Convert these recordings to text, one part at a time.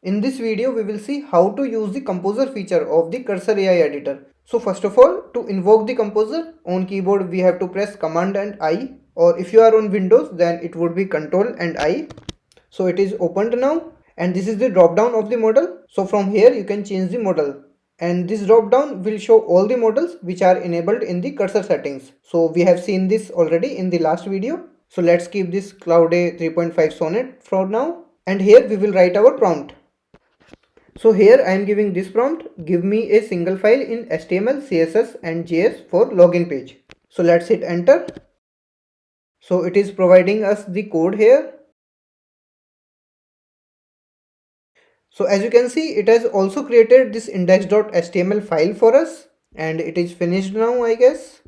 In this video, we will see how to use the composer feature of the Cursor AI editor. So first of all, to invoke the composer on keyboard, we have to press Command and I, or if you are on Windows, then it would be Control and I. So it is opened now, and this is the drop down of the model. So from here you can change the model, and this drop down will show all the models which are enabled in the cursor settings. So we have seen this already in the last video. So let's keep this Cloud A 3.5 Sonnet for now, and here we will write our prompt. So here I am giving this prompt, give me a single file in HTML, CSS and JS for login page. So let's hit enter. So it is providing us the code here. So as you can see, it has also created this index.html file for us, and it is finished now, I guess.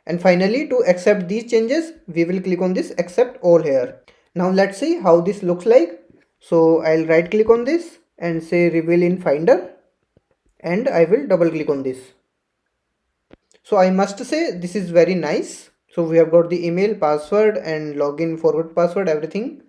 And finally, to accept these changes, we will click on this accept all here. Now let's see how this looks like. So I'll right click on this and say reveal in Finder, and I will double click on this. So I must say this is very nice. So we have got the email, password and login, forward password, everything.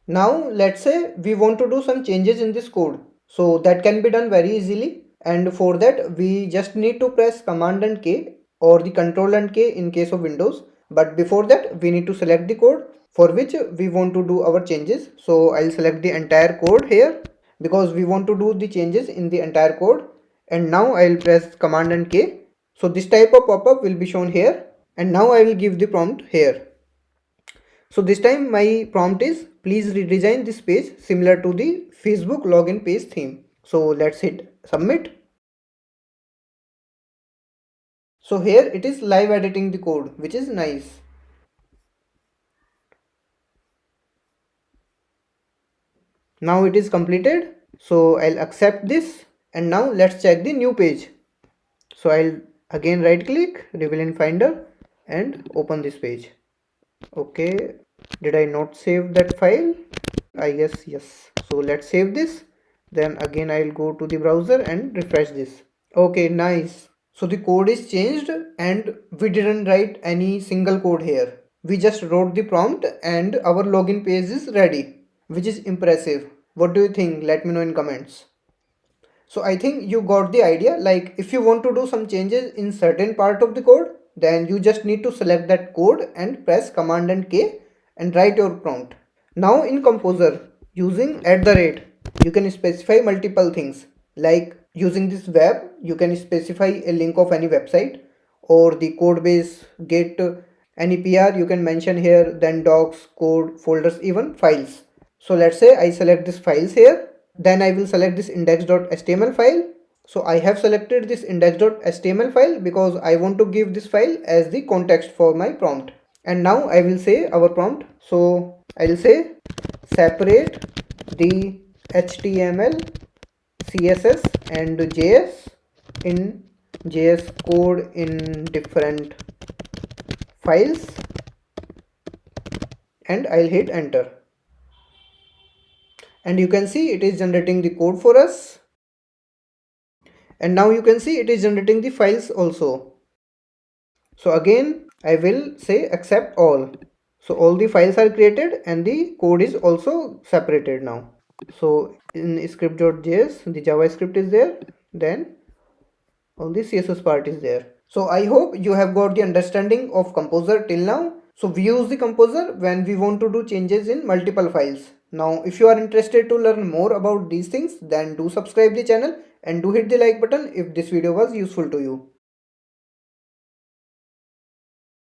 Now let's say we want to do some changes in this code. So that can be done very easily, and for that we just need to press Command and K or the Control and K in case of Windows. But before that we need to select the code for which we want to do our changes. So I'll select the entire code here because we want to do the changes in the entire code. And now I'll press Command and K. So this type of pop-up will be shown here, and now I will give the prompt here. So this time my prompt is please redesign this page similar to the Facebook login page theme. So let's hit submit. So here it is live editing the code, which is nice. Now it is completed. So I'll accept this, and now let's check the new page. So I'll again right click, reveal in Finder and open this page. Okay, did I not save that file? I guess yes. So let's save this. Then again I'll go to the browser and refresh this. Okay, nice. So the code is changed and we didn't write any single code here. We just wrote the prompt and our login page is ready, which is impressive. What do you think? Let me know in comments. So I think you got the idea. Like if you want to do some changes in certain part of the code, then you just need to select that code and press Command and K and write your prompt. Now in Composer, using @ you can specify multiple things. Like using this web, you can specify a link of any website, or the code base, git, any PR you can mention here, then docs, code, folders, even files. So let's say I select this files here, then I will select this index.html file. So I have selected this index.html file because I want to give this file as the context for my prompt. And now I will say our prompt. So I'll say separate the HTML, CSS and JS in JS code in different files, and I'll hit enter. And you can see it is generating the code for us. And now you can see it is generating the files also. So again I will say accept all. So all the files are created and the code is also separated now. So in script.js the JavaScript is there, then all the CSS part is there. So I hope you have got the understanding of Composer till now. So we use the Composer when we want to do changes in multiple files. Now if you are interested to learn more about these things, then do subscribe the channel and do hit the like button if this video was useful to you.